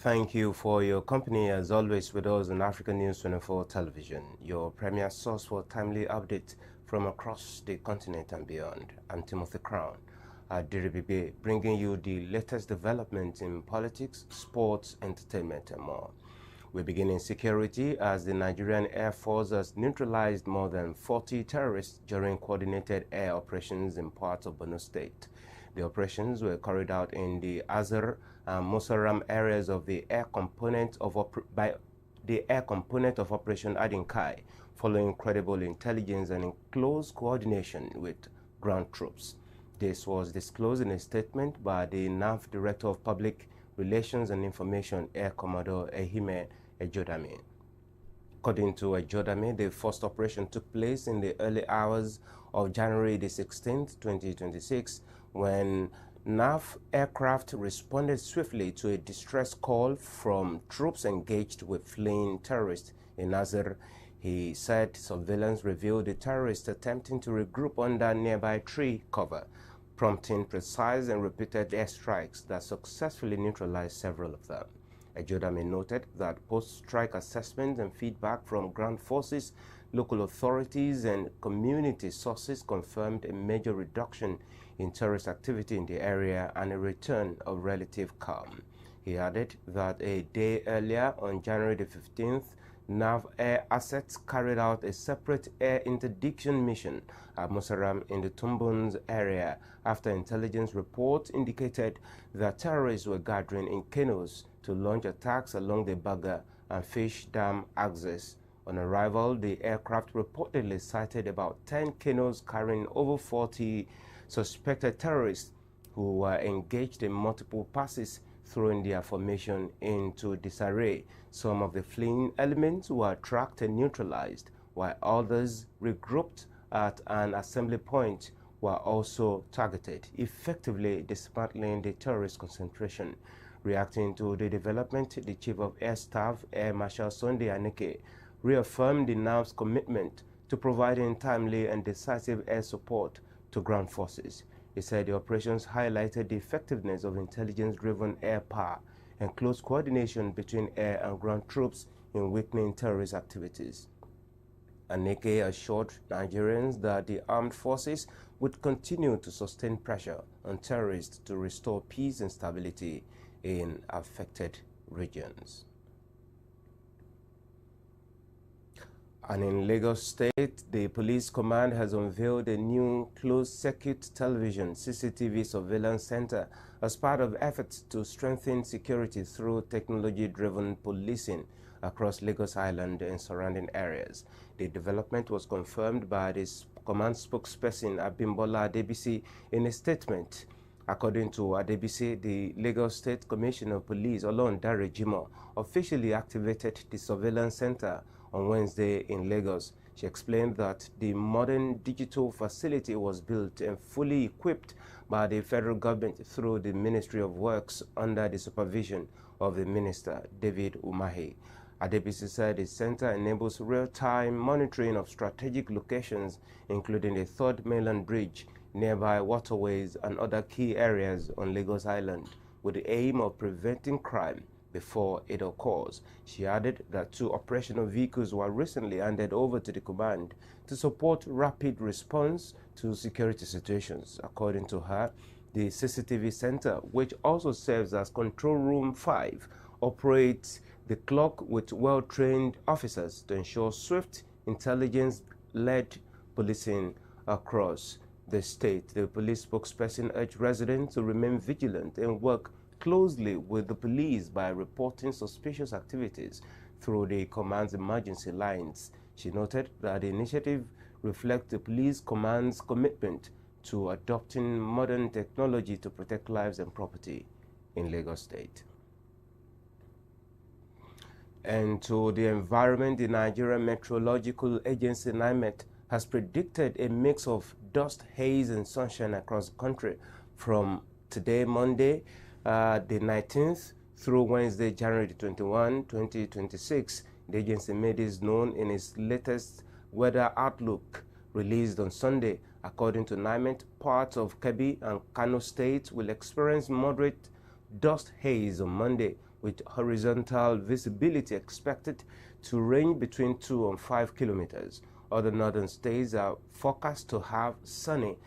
Thank you for your company as always with us on African News 24 television, your premier source for timely updates from across the continent and beyond. I'm Timothy Crown at Diribibe, bringing you the latest developments in politics, sports, entertainment, and more. We begin in security as the Nigerian Air Force has neutralized more than 40 terrorists during coordinated air operations in parts of Borno State. The operations were carried out in the Azar and Musaram areas of the air component of Operation Adinkai, following credible intelligence and in close coordination with ground troops. This was disclosed in a statement by the NAF Director of Public Relations and Information, Air Commodore Ehime Ejodame. According to Ejodame, the first operation took place in the early hours of January the 16th, 2026, when NAF aircraft responded swiftly to a distress call from troops engaged with fleeing terrorists in Azar. He said surveillance revealed the terrorists attempting to regroup under nearby tree cover, prompting precise and repeated airstrikes that successfully neutralized several of them. Ejodame noted that post-strike assessments and feedback from ground forces, local authorities, and community sources confirmed a major reduction in terrorist activity in the area and a return of relative calm. He added that a day earlier, on January the 15th, NAV Air Assets carried out a separate air interdiction mission at Musaram in the Tumbuns area after intelligence reports indicated that terrorists were gathering in canoes to launch attacks along the Baga and Fish Dam axis. On arrival, the aircraft reportedly sighted about 10 canoes carrying over 40 suspected terrorists who were engaged in multiple passes, throwing their formation into disarray. Some of the fleeing elements were tracked and neutralized, while others regrouped at an assembly point were also targeted, effectively dismantling the terrorist concentration. Reacting to the development, the Chief of Air Staff, Air Marshal Sunday Aneke, reaffirmed the NAV's commitment to providing timely and decisive air support to ground forces. He said the operations highlighted the effectiveness of intelligence-driven air power and close coordination between air and ground troops in weakening terrorist activities. Aneke assured Nigerians that the armed forces would continue to sustain pressure on terrorists to restore peace and stability in affected regions. And in Lagos State, the police command has unveiled a new closed-circuit television CCTV surveillance center as part of efforts to strengthen security through technology-driven policing across Lagos Island and surrounding areas. The development was confirmed by the command spokesperson Abimbola Adebisi in a statement. According to Adebisi, the Lagos State Commissioner of Police, Olondare Jimoh, officially activated the surveillance center on Wednesday in Lagos. She explained that the modern digital facility was built and fully equipped by the federal government through the Ministry of Works under the supervision of the Minister, David Umahi. Adebisi said the center enables real-time monitoring of strategic locations, including the Third Mainland Bridge, nearby waterways, and other key areas on Lagos Island, with the aim of preventing crime before it occurs. She added that 2 operational vehicles were recently handed over to the command to support rapid response to security situations. According to her, the CCTV center, which also serves as Control Room 5, operates the clock with well-trained officers to ensure swift, intelligence-led policing across the state. The police spokesperson urged residents to remain vigilant and work closely with the police by reporting suspicious activities through the command's emergency lines. She noted that the initiative reflects the police command's commitment to adopting modern technology to protect lives and property in Lagos State. And to the environment, the Nigerian Meteorological Agency NiMet has predicted a mix of dust, haze, and sunshine across the country from today, Monday, the 19th, through Wednesday, January 21, 2026. The agency made this known in its latest weather outlook released on Sunday. According to NiMet, parts of Kebbi and Kano states will experience moderate dust haze on Monday, with horizontal visibility expected to range between 2 and 5 kilometers. Other northern states are forecast to have sunny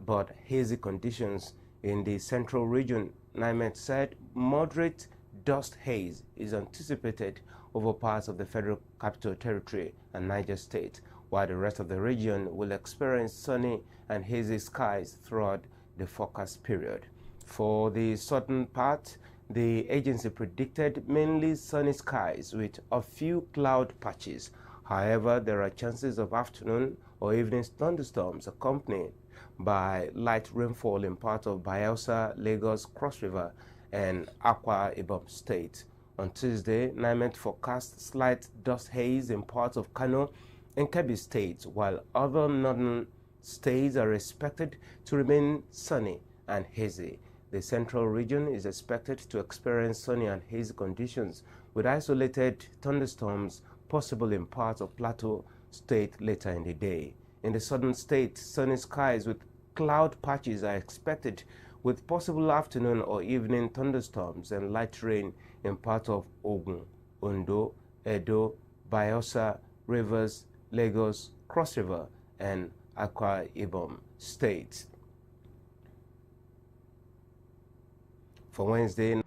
but hazy conditions. In the central region, NiMet said moderate dust haze is anticipated over parts of the Federal Capital Territory and Niger State, while the rest of the region will experience sunny and hazy skies throughout the forecast period. For the southern part, the agency predicted mainly sunny skies with a few cloud patches. However, there are chances of afternoon or evening thunderstorms accompanied by light rainfall in parts of Bayelsa, Lagos, Cross River, and Akwa Ibom State. On Tuesday, NiMet forecast slight dust haze in parts of Kano and Kebbi states, while other northern states are expected to remain sunny and hazy. The central region is expected to experience sunny and hazy conditions with isolated thunderstorms possible in parts of Plateau state later in the day. In the southern state, sunny skies with cloud patches are expected with possible afternoon or evening thunderstorms and light rain in parts of Ogun, Ondo, Edo, Bayelsa, Rivers, Lagos, Cross River, and Akwa Ibom states. For Wednesday,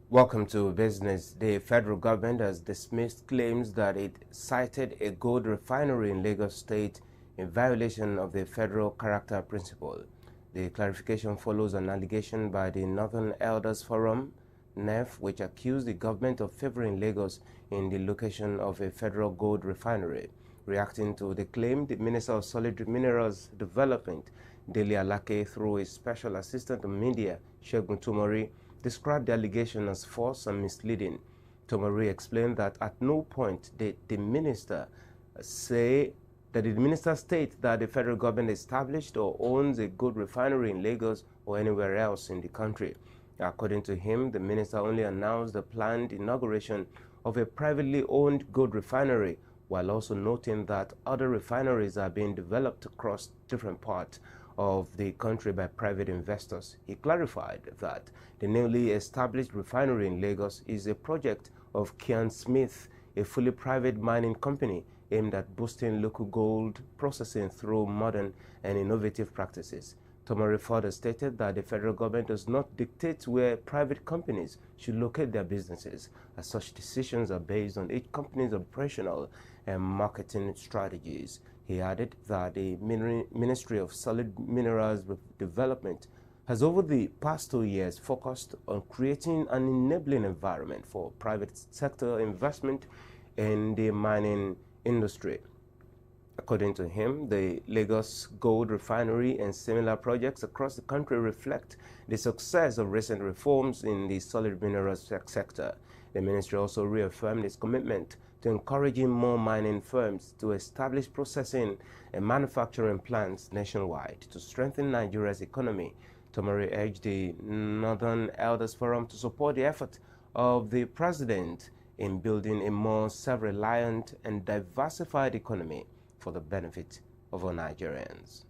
welcome to business. The federal government has dismissed claims that it cited a gold refinery in Lagos State in violation of the federal character principle. The clarification follows an allegation by the Northern Elders Forum, NEF, which accused the government of favoring Lagos in the location of a federal gold refinery. Reacting to the claim, the Minister of Solid Minerals Development, Dele Alake, through his special assistant on media, Segun Tumori, described the allegation as false and misleading. Tumori explained that at no point did the minister state that the federal government established or owns a gold refinery in Lagos or anywhere else in the country. According to him, the minister only announced the planned inauguration of a privately owned gold refinery, while also noting that other refineries are being developed across different parts of the country by private investors. He clarified that the newly established refinery in Lagos is a project of Kian Smith, a fully private mining company aimed at boosting local gold processing through modern and innovative practices. Tumori further stated that the federal government does not dictate where private companies should locate their businesses, as such decisions are based on each company's operational and marketing strategies. He added that the Ministry of Solid Minerals Development has over the past 2 years focused on creating an enabling environment for private sector investment in the mining industry. According to him, the Lagos Gold Refinery and similar projects across the country reflect the success of recent reforms in the solid minerals sector. The ministry also reaffirmed its commitment to encouraging more mining firms to establish processing and manufacturing plants nationwide to strengthen Nigeria's economy. Tumori urged the Northern Elders Forum to support the effort of the president in building a more self-reliant and diversified economy for the benefit of all Nigerians.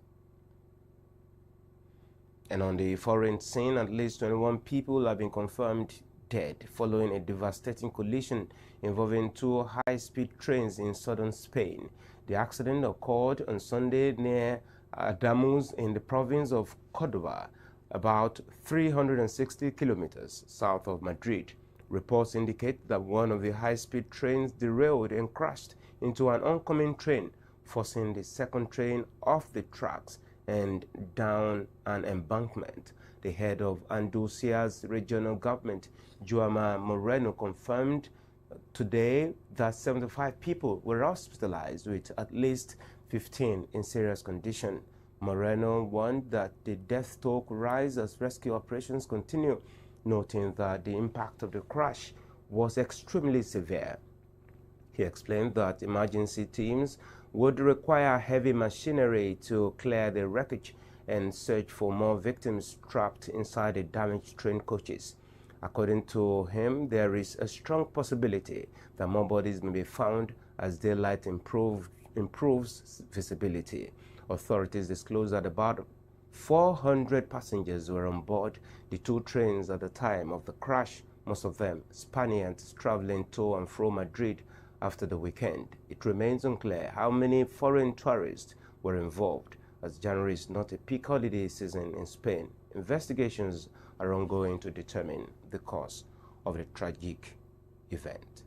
And on the foreign scene, at least 21 people have been confirmed dead following a devastating collision involving two high-speed trains in southern Spain. The accident occurred on Sunday near Adamuz in the province of Córdoba, about 360 kilometers south of Madrid. Reports indicate that one of the high-speed trains derailed and crashed into an oncoming train, forcing the second train off the tracks and down an embankment. The head of Andalusia's regional government, Juanma Moreno, confirmed today that 75 people were hospitalized, with at least 15 in serious condition. Moreno warned that the death toll could rise as rescue operations continue, noting that the impact of the crash was extremely severe. He explained that emergency teams would require heavy machinery to clear the wreckage and search for more victims trapped inside the damaged train coaches. According to him, there is a strong possibility that more bodies may be found as daylight improves visibility. Authorities disclosed that about 400 passengers were on board the two trains at the time of the crash, most of them Spaniards traveling to and from Madrid after the weekend. It remains unclear how many foreign tourists were involved, as January is not a peak holiday season in Spain. Investigations are ongoing to determine the cause of the tragic event.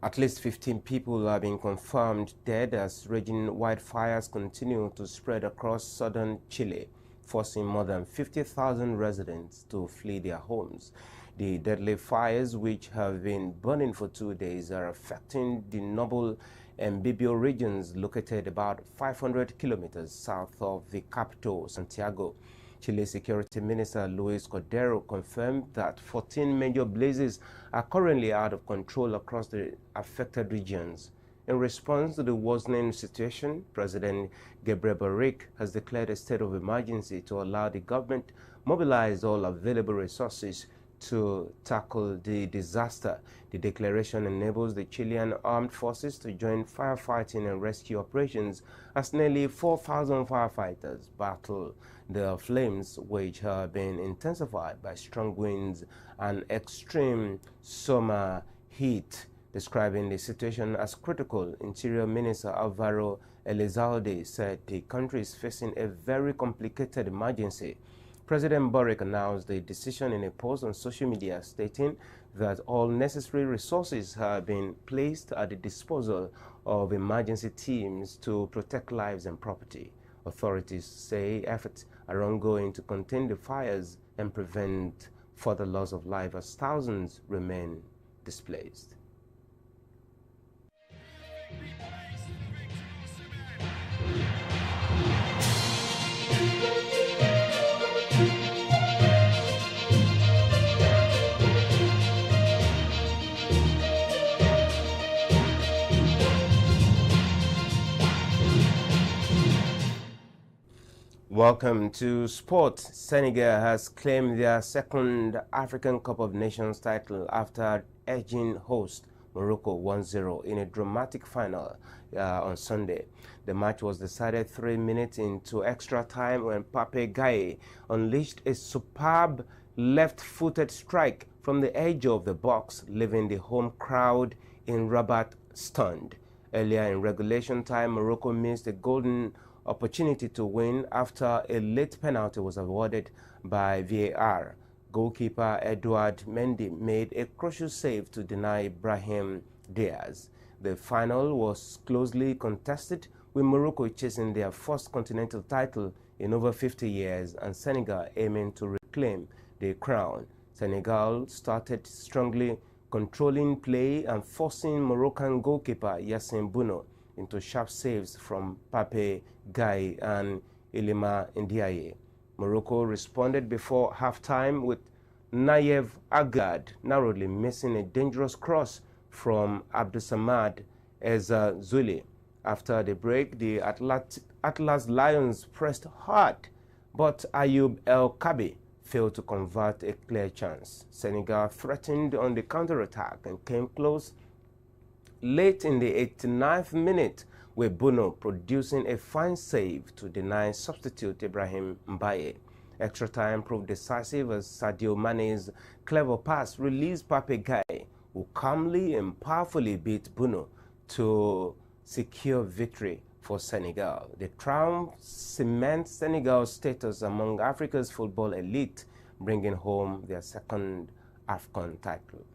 At least 15 people have been confirmed dead as raging wildfires continue to spread across southern Chile, forcing more than 50,000 residents to flee their homes. The deadly fires, which have been burning for 2 days, are affecting the Noble and Bibbio regions located about 500 kilometers south of the capital, Santiago. Chile Security Minister Luis Cordero confirmed that 14 major blazes are currently out of control across the affected regions. In response to the worsening situation, President Gabriel Boric has declared a state of emergency to allow the government mobilize all available resources to tackle the disaster. The declaration enables the Chilean armed forces to join firefighting and rescue operations as nearly 4,000 firefighters battle the flames, which have been intensified by strong winds and extreme summer heat. Describing the situation as critical, Interior Minister Alvaro Elizalde said the country is facing a very complicated emergency. President Boric announced the decision in a post on social media, stating that all necessary resources have been placed at the disposal of emergency teams to protect lives and property. Authorities say efforts are ongoing to contain the fires and prevent further loss of life as thousands remain displaced. Welcome to sport. Senegal has claimed their second African Cup of Nations title after edging host Morocco 1-0 in a dramatic final on Sunday. The match was decided 3 minutes into extra time when Pape Gaye unleashed a superb left-footed strike from the edge of the box, leaving the home crowd in Rabat stunned. Earlier in regulation time, Morocco missed a golden opportunity to win after a late penalty was awarded by VAR. Goalkeeper Edouard Mendy made a crucial save to deny Ibrahim Diaz. The final was closely contested, with Morocco chasing their first continental title in over 50 years and Senegal aiming to reclaim the crown. Senegal started strongly, controlling play and forcing Moroccan goalkeeper Yassine Bouno into sharp saves from Pape Gaye and Ilima Ndiaye. Morocco responded before halftime with Nayev Agad narrowly missing a dangerous cross from Abdusamad Ezzazzouli. After the break, the Atlas Lions pressed hard, but Ayoub El Kabi failed to convert a clear chance. Senegal threatened on the counter-attack and came close late in the 89th minute, with Burna producing a fine save to deny substitute Ibrahim Mbaye. Extra time proved decisive as Sadio Mane's clever pass released Pape Gaye, who calmly and powerfully beat Burna to secure victory for Senegal. The triumph cements Senegal's status among Africa's football elite, bringing home their second AFCON title.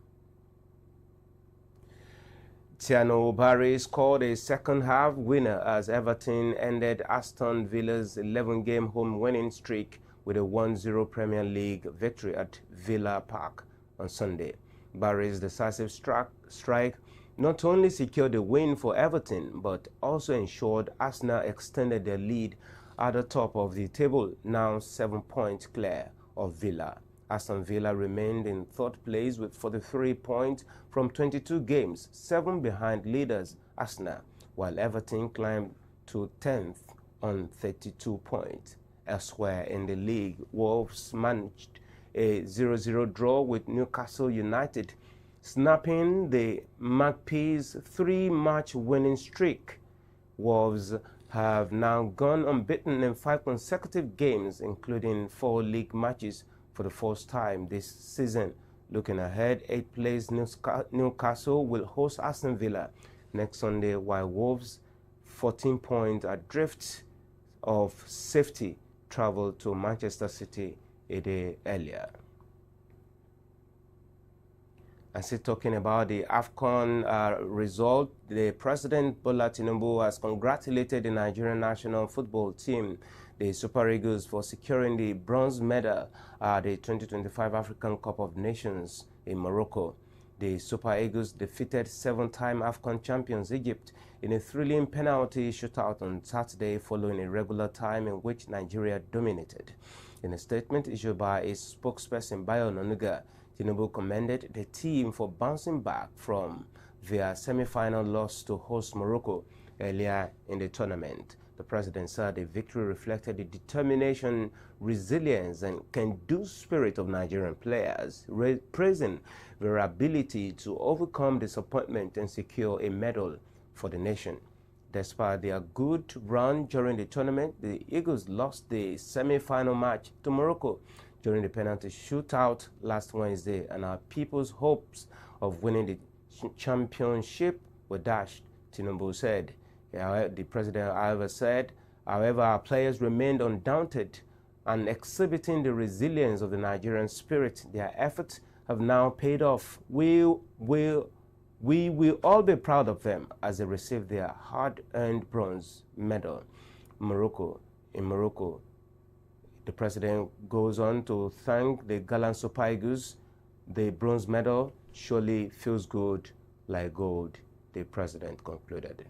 Tiano Barry scored a second-half winner as Everton ended Aston Villa's 11-game home winning streak with a 1-0 Premier League victory at Villa Park on Sunday. Barry's decisive strike not only secured a win for Everton, but also ensured Arsenal extended their lead at the top of the table, now 7 points clear of Villa. Aston Villa remained in third place with 43 points from 22 games, 7 behind leaders Arsenal, while Everton climbed to 10th on 32 points. Elsewhere in the league, Wolves managed a 0-0 draw with Newcastle United, snapping the Magpies' 3-match winning streak. Wolves have now gone unbeaten in 5 consecutive games, including 4 league matches for the first time this season. Looking ahead, 8th place Newcastle will host Aston Villa next Sunday, while Wolves, 14 points adrift of safety, travel to Manchester City a day earlier. And still talking about the AFCON result, the President Bola Tinubu has congratulated the Nigerian national football team, the Super Eagles, for securing the bronze medal at the 2025 African Cup of Nations in Morocco. The Super Eagles defeated 7-time AFCON champions Egypt in a thrilling penalty shootout on Saturday, following a regular time in which Nigeria dominated. In a statement issued by its spokesperson Bayo Onanuga, Tinubu commended the team for bouncing back from their semi-final loss to host Morocco earlier in the tournament. The president said the victory reflected the determination, resilience, and can-do spirit of Nigerian players, praising their ability to overcome disappointment and secure a medal for the nation. Despite their good run during the tournament, the Eagles lost the semi-final match to Morocco during the penalty shootout last Wednesday, and our people's hopes of winning the championship were dashed, Tinubu said. The president, however, said, our players remained undaunted and exhibiting the resilience of the Nigerian spirit. Their efforts have now paid off. We will all be proud of them as they receive their hard-earned bronze medal. In Morocco, the president goes on to thank the gallant Super Eagles. The bronze medal surely feels good like gold, the president concluded.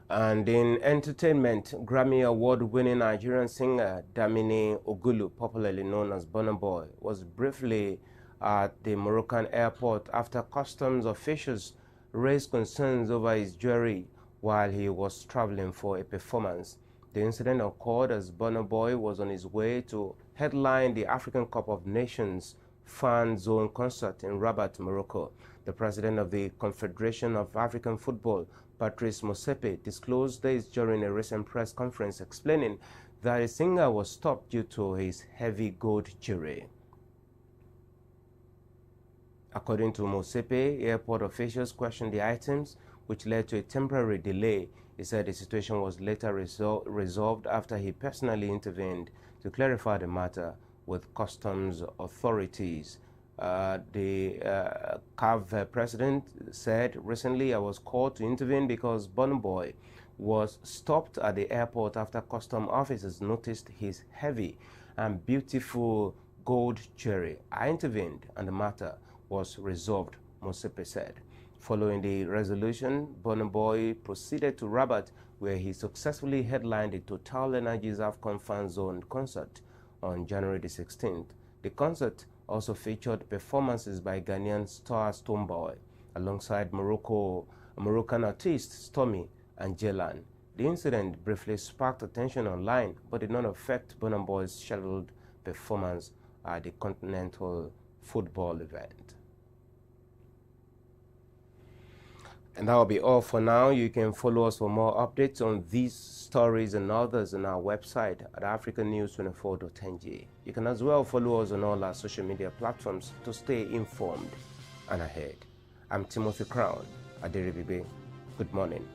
And in entertainment, Grammy Award-winning Nigerian singer Damini Ogulu, popularly known as Burna Boy, was briefly at the Moroccan airport after customs officials raised concerns over his jewelry while he was traveling for a performance. The incident occurred as Burna Boy was on his way to headline the African Cup of Nations fan zone concert in Rabat, Morocco. The president of the Confederation of African Football, Patrice Motsepe, disclosed this during a recent press conference, explaining that the singer was stopped due to his heavy gold jewelry. According to Motsepe, airport officials questioned the items, which led to a temporary delay. He said the situation was later resolved after he personally intervened to clarify the matter with customs authorities. The CAF president said recently, I was called to intervene because Burna Boy was stopped at the airport after custom officers noticed his heavy and beautiful gold jewelry. I intervened and the matter was resolved, Motsepe said. Following the resolution, Burna Boy proceeded to Rabat, where he successfully headlined the Total Energies AFCON Fan Zone concert on January the 16th. The concert also featured performances by Ghanaian star Stonebwoy alongside Moroccan artists Stormy and Jelan. The incident briefly sparked attention online, but did not affect Burna Boy's scheduled performance at the Continental Football event. And that will be all for now. You can follow us for more updates on these stories and others on our website at africanews24.ng. You can as well follow us on all our social media platforms to stay informed and ahead. I'm Timothy Crown, Aderibibe. Good morning.